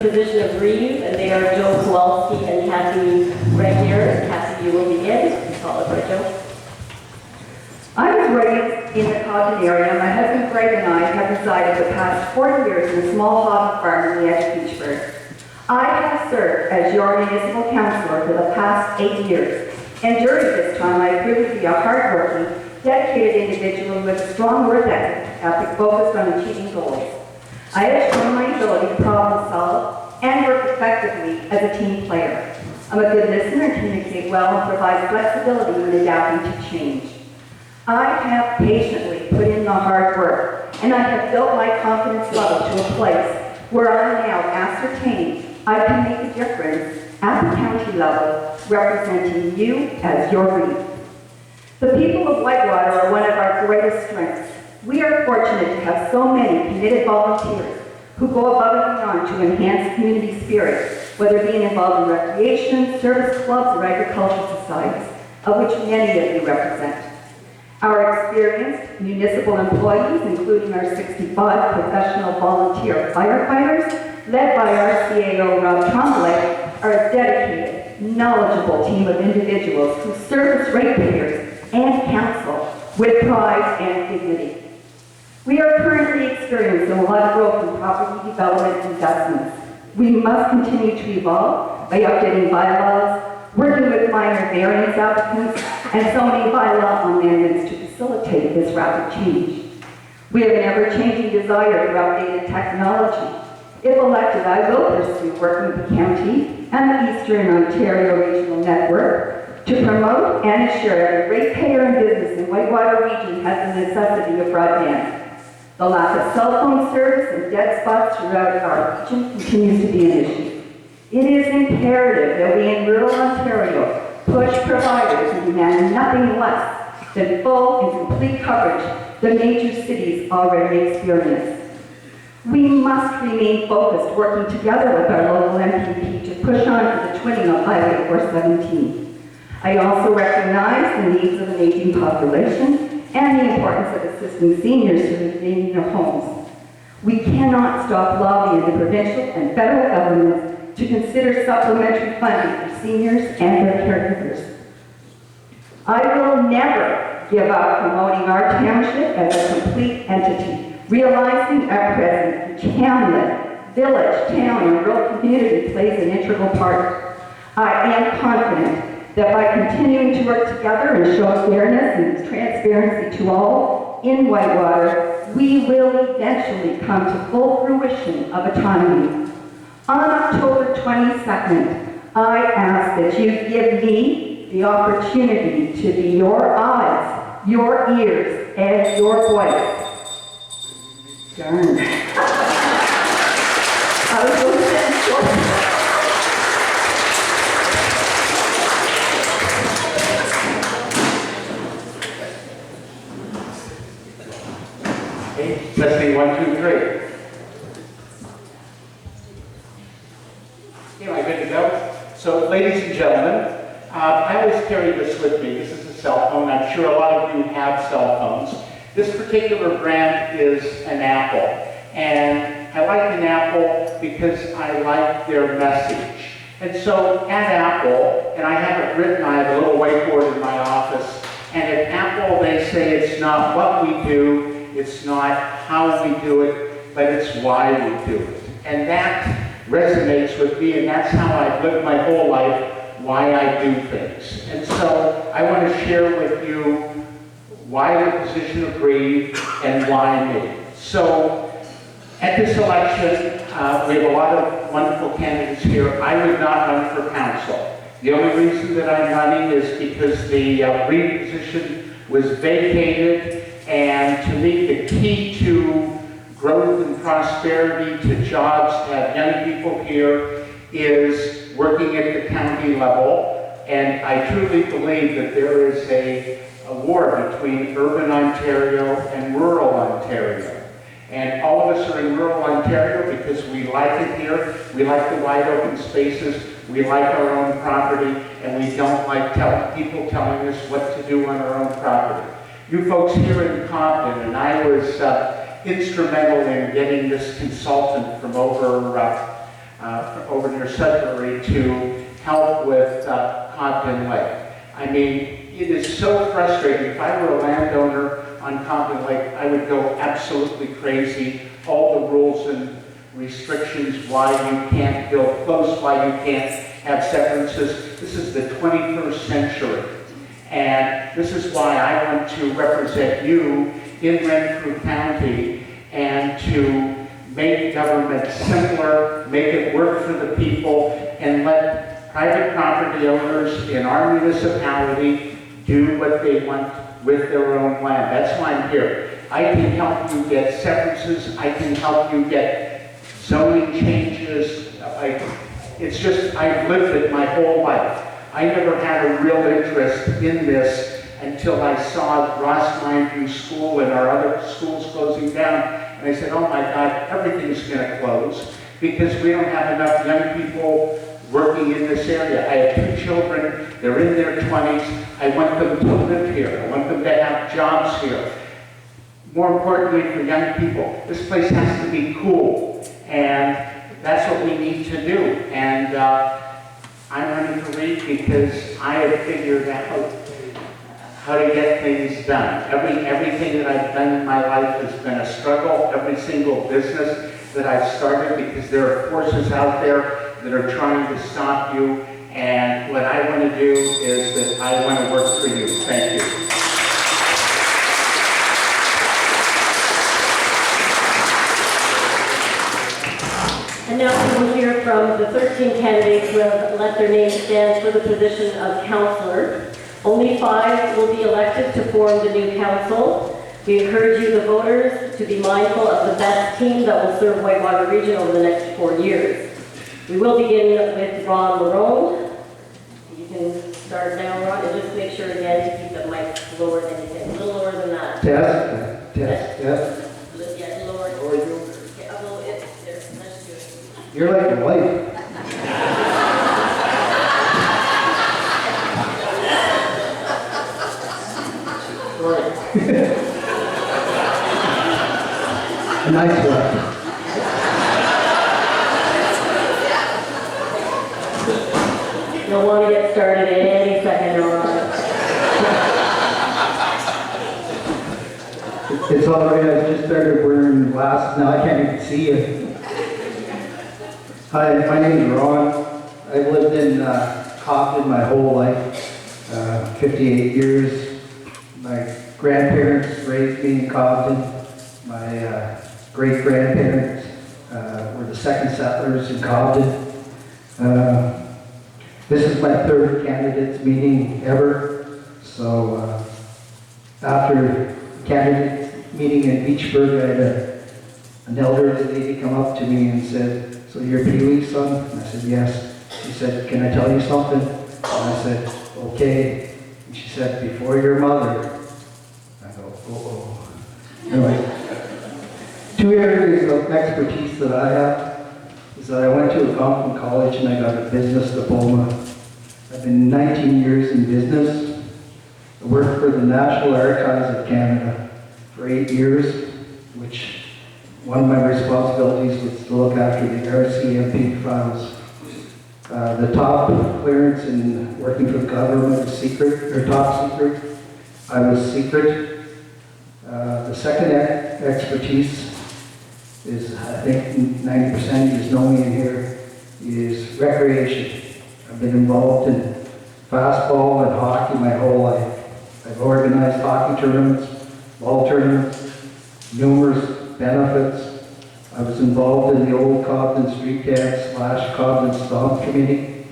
Division of Reeve, and they are Joe Kowalski and Kathy Regier. Kathy, you will begin, followed by Joe. I was raised in the Cotton area. My husband Greg and I have resided the past 40 years in a small hobby farm in the edge of Beachburg. I have served as your municipal councillor for the past 8 years, and during this time I proved to be a hard-working, dedicated individual with a strong work ethic focused on achieving goals. I have shown my ability to problem solve and work effectively as a team player. I'm a good listener and communicate well and provide flexibility when adapting to change. I have patiently put in the hard work, and I have built my confidence level to a place where I now ascertain I can make a difference at the county level, representing you as your Reeve. The people of Whitewater are one of our greatest strengths. We are fortunate to have so many committed volunteers who go above and beyond to enhance community spirit, whether being involved in recreation, service clubs, or agricultural societies, of which many of you represent. Our experienced municipal employees, including our 65 professional volunteer firefighters, led by our CAO Rob Tremblay, are a dedicated, knowledgeable team of individuals who serve as ratepayers and council with pride and dignity. We are currently experiencing a lot of growth in property development investments. We must continue to evolve by updating bylaws, working with minor variance applicants, and zoning bylaw amendments to facilitate this rapid change. We have an ever-changing desire for updated technology. If elected, I will pursue working with the county and the Eastern Ontario Regional Network to promote and ensure every ratepayer and business in Whitewater region has the necessity of broadband. The lack of cell phone service and dead spots throughout our region continues to be an issue. It is imperative that we in rural Ontario push providers and demand nothing less than full and complete coverage the major cities already experience. We must remain focused, working together with our local MPP to push on for the twinning of Highway 417. I also recognize the needs of an aging population and the importance of assisting seniors to regain their homes. We cannot stop lobbying the provincial and federal governments to consider supplementary funding for seniors and their caregivers. I will never give up promoting our township as a complete entity, realizing our presence each hamlet, village, town, and rural community plays an integral part. I am confident that by continuing to work together and show fairness and transparency to all in Whitewater, we will eventually come to full fruition of autonomy. On October 22nd, I ask that you give me the opportunity to be your eyes, your ears, and your voice. Darn. I was going to say, Testing 1, 2, 3. Am I good to go? So, ladies and gentlemen, I always carry this with me. This is a cell phone. I'm sure a lot of you have cell phones. This particular brand is an Apple. And I like an Apple because I like their message. And so, at Apple, and I have it written, I have a little whiteboard in my office, and at Apple they say it's not what we do, it's not how we do it, but it's why we do it. And that resonates with me, and that's how I've lived my whole life, why I do things. And so I want to share with you why the position of Reeve and why me. So at this election, we have a lot of wonderful candidates here. I would not run for council. The only reason that I'm running is because the Reeve position was vacated. And to me, the key to growth and prosperity, to jobs, to have young people here, is working at the county level. And I truly believe that there is a war between urban Ontario and rural Ontario. And all of us are in rural Ontario because we like it here. We like the wide open spaces. We like our own property. And we don't like people telling us what to do on our own property. You folks here in Compton, and I was instrumental in getting this consultant from over over near Sudbury to help with Cobden Lake. I mean, it is so frustrating. If I were a landowner on Cobden Lake, I would go absolutely crazy. All the rules and restrictions, why you can't build close, why you can't have severances. This is the 21st century. And this is why I want to represent you in Renfrew County and to make government simpler, make it work for the people, and let private property owners in our municipality do what they want with their own land. That's why I'm here. I can help you get severances. I can help you get zoning changes. It's just, I've lived it my whole life. I never had a real interest in this until I saw Ross Mindview School and our other schools closing down. And I said, oh my God, everything's going to close because we don't have enough young people working in this area. I have 2 children. They're in their 20s. I want them to live here. I want them to have jobs here. More importantly for young people, this place has to be cool. And that's what we need to do. And I'm running for lead because I have figured out how to get things done. Everything that I've done in my life has been a struggle. Every single business that I've started, because there are forces out there that are trying to stop you. And what I want to do is that I want to work for you. Thank you. And now we will hear from the 13 candidates who have let their names stand for the position of councillor. Only 5 will be elected to form the new council. We encourage you, the voters, to be mindful of the best team that will serve Whitewater Region over the next 4 years. We will begin with Ron Larone. You can start now, Ron, and just make sure again to keep the mic lower than anything. A little lower than that. Test, test, test. Yeah, lower. How are you? Okay, a little bit there. Let's do it. You're like a light. A nice one. You'll want to get started any second, Ron. It's all right, I just started wearing glasses now, I can't even see you. Hi, my name is Ron. I've lived in Cobden my whole life, 58 years. My grandparents raised me in Cobden. My great-grandparents were the second settlers in Cobden. This is my 3rd candidates meeting ever. So after candidates meeting in Beachburg, I had an elderly lady come up to me and said, "So you're Pee Wee's son?" And I said, "Yes." She said, "Can I tell you something?" And I said, "Okay." And she said, "Before your mother." I go, "Oh." Anyway, 2 areas of expertise that I have is that I went to Algonquin College and I got a business diploma. I've been 19 years in business. I worked for the National Archives of Canada for 8 years, which one of my responsibilities was to look after the RCMP files. The top clearance in working for the government was secret, or top secret. I was secret. The second expertise is, I think 90% of you know me in here, is recreation. I've been involved in fastball and hockey my whole life. I've organized hockey tournaments, ball tournaments, numerous benefits. I was involved in the old Cobden Street Dance / Cobden Stomp Committee.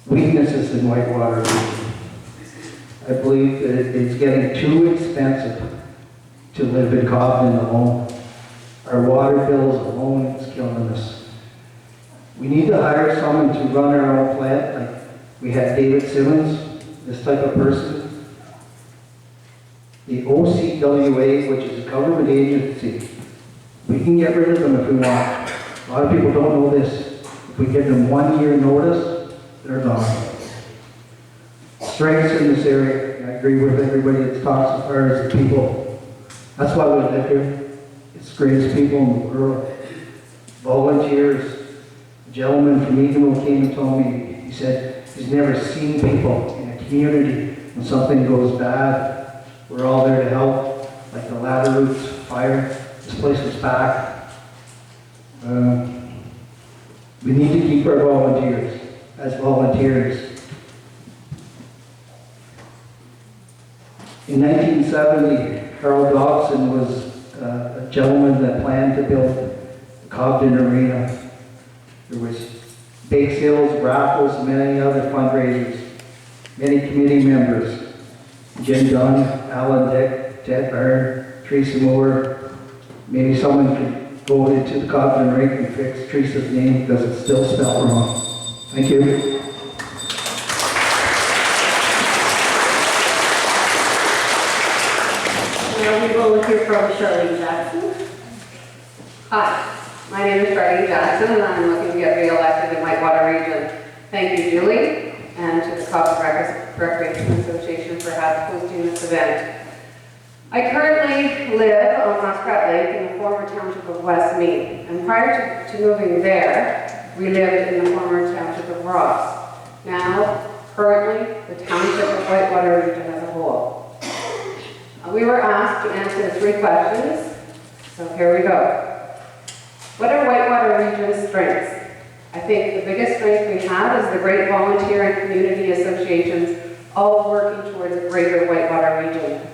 Weaknesses in Whitewater Region. I believe that it's getting too expensive to live in Cobden alone. Our water bills alone is killing us. We need to hire someone to run our own plant, like we had David Simmons, this type of person. The OCWA, which is a government agency, we can get rid of them if we want. A lot of people don't know this. If we give them 1 year notice, they're gone. Strengths in this area, and I agree with everybody that talks as far as the people. That's why we live here. It's the greatest people in the world. Volunteers, A gentleman from Edenville came and told me, he said he's never seen people in a community when something goes bad. We're all there to help, like the ladder roots, fire. This place was packed. We need to keep our volunteers as volunteers. In 1970, Harold Dobson was a gentleman that planned to build the Cobden Arena. There was bake sales, raffles, and many other fundraisers. Many committee members, Jim Dunn, Alan Dick, Ted Byrne, Teresa Moore. Maybe someone could go into the Cobden rink and fix Teresa's name because it's still spelled wrong. Thank you. Now we will hear from Charlene Jackson. Hi, my name is Charlene Jackson, and I'm looking to get re-elected in Whitewater Region. Thank you, Julie, and to the Cobden Recreation Association for hosting this event. I currently live on Muskrat Lake in the former township of Westmead, and prior to moving there, we lived in the former township of Ross. Now, currently, the township of Whitewater Region as a whole. We were asked to answer 3 questions, so here we go. What are Whitewater Region's strengths? I think the biggest strength we have is the great volunteer and community associations all working towards a greater Whitewater Region.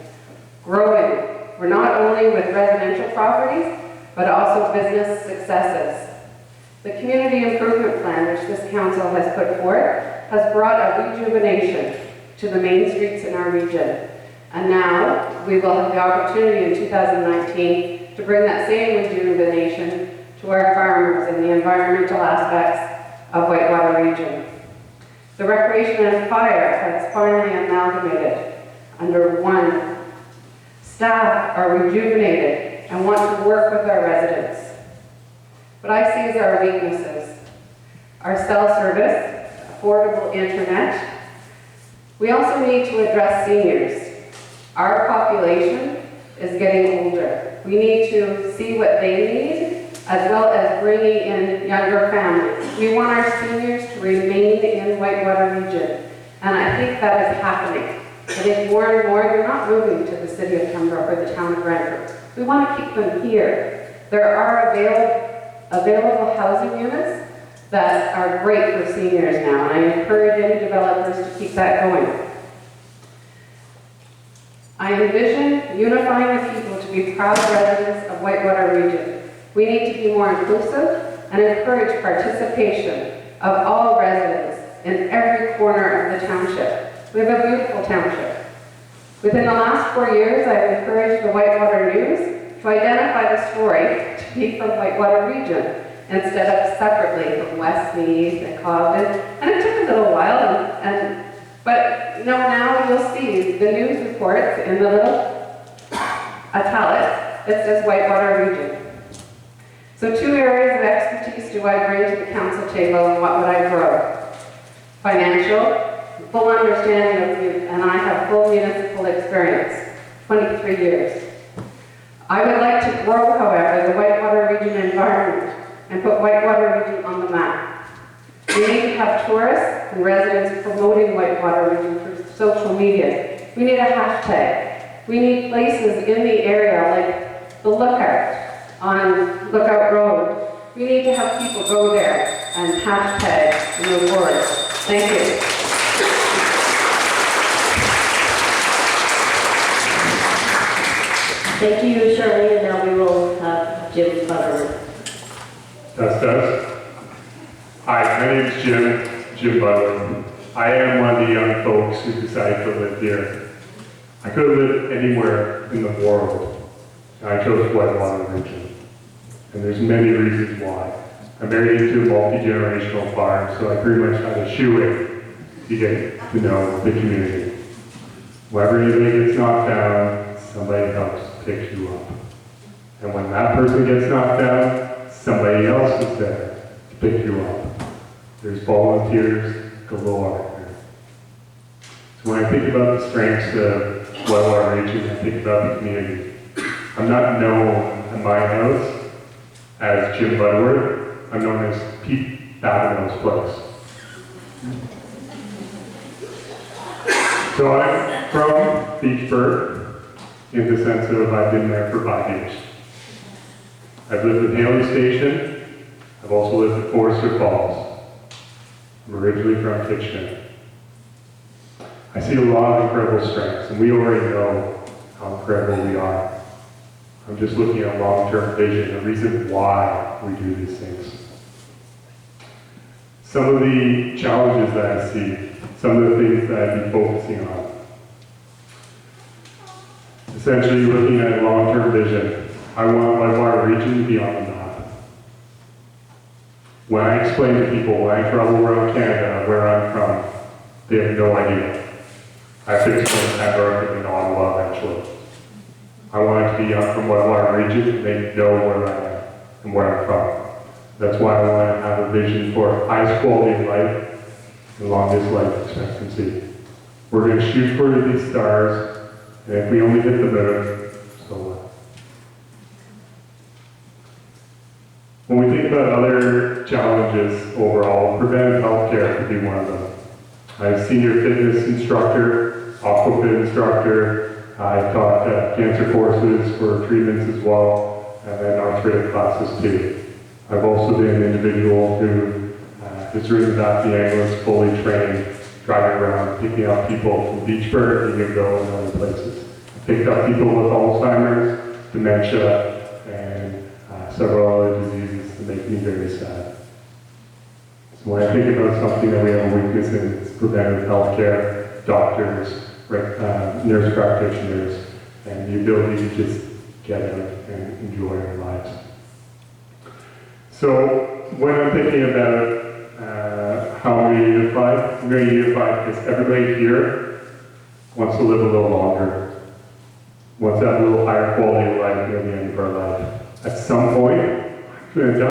Growing. We're not only with residential properties, but also business successes. The community improvement plan, which this council has put forth, has brought a rejuvenation to the main streets in our region. And now we will have the opportunity in 2019 to bring that same rejuvenation to our farmers and the environmental aspects of Whitewater Region. The recreation and fire has finally amalgamated under one. Staff are rejuvenated and want to work with our residents. What I see as our weaknesses: our cell service, affordable internet. We also need to address seniors. Our population is getting older. We need to see what they need, as well as bringing in younger families. We want our seniors to remain in Whitewater Region, and I think that is happening. I think more and more, they're not moving to the city of Pembroke or the town of Brantford. We want to keep them here. There are available housing units that are great for seniors now, and I encourage any developers to keep that going. I envision unifying the people to be proud residents of Whitewater Region. We need to be more inclusive and encourage participation of all residents in every corner of the township. We have a beautiful township. Within the last 4 years, I've encouraged the Whitewater News to identify the story to be from Whitewater Region instead of separately from Westmead and Cobden. And it took a little while, but now you'll see the news reports in the little italics that says Whitewater Region. So 2 areas of expertise do I bring to the council table, and what would I grow? Financial, full understanding of youth, and I have full municipal experience, 23 years. I would like to grow, however, the Whitewater Region environment and put Whitewater Region on the map. We need to have tourists and residents promoting Whitewater Region through social media. We need a hashtag. We need places in the area like the Lookout on Lookout Road. We need to have people go there and hashtag and reward. Thank you. Thank you, Charlene, and now we will have Jim Butterworth. Test. Hi, my name is Jim Butler. I am one of the young folks who decided to live here. I could have lived anywhere in the world, and I chose Whitewater Region. And there's many reasons why. I'm married into a multi-generational farm, so I pretty much had a shoe-in to get to know the community. Wherever anybody gets knocked down, somebody helps pick you up. And when that person gets knocked down, somebody else is there to pick you up. There's volunteers galore here. So when I think about the strengths of Whitewater Region, I think about the community. I'm not known in my house as Jim Butterworth. I'm known as Pete Babineau's place. So I'm from Beachburg in the sense of I've been there for 5 years. I've lived in Haley Station. I've also lived at Forester Falls. I'm originally from Kitchener. I see a lot of incredible strengths, and we already know how incredible we are. I'm just looking at long-term vision, the reason why we do these things. Some of the challenges that I see, some of the things that I've been focusing on. Essentially looking at long-term vision. I want Whitewater Region to be on the map. When I explain to people, when I travel around Canada, where I'm from, they have no idea. I have to explain Pembroke and Ottawa eventually. I want it to be from Whitewater Region, they know where I am and where I'm from. That's why I want to have a vision for highest quality of life and longest life expectancy. We're going to shoot for these stars, and if we only hit the moon, so what? When we think about other challenges overall, preventive healthcare could be one of them. I'm a senior fitness instructor, aquafit instructor. I've taught cancer courses for treatments as well, and then arthritic classes too. I've also been an individual who has ridden back the ambulance fully trained, driving around, picking up people from Beachburg and Hugo and other places. I picked up people with Alzheimer's, dementia, and several other diseases that make me very sad. So when I think about something that we have a weakness in, it's preventive healthcare, doctors, nurse practitioners, and the ability to just get out and enjoy our lives. So when I'm thinking about how we unify, I'm going to unify because everybody here wants to live a little longer, wants to have a little higher quality of life near the end of our life. At some point, I'm going to die.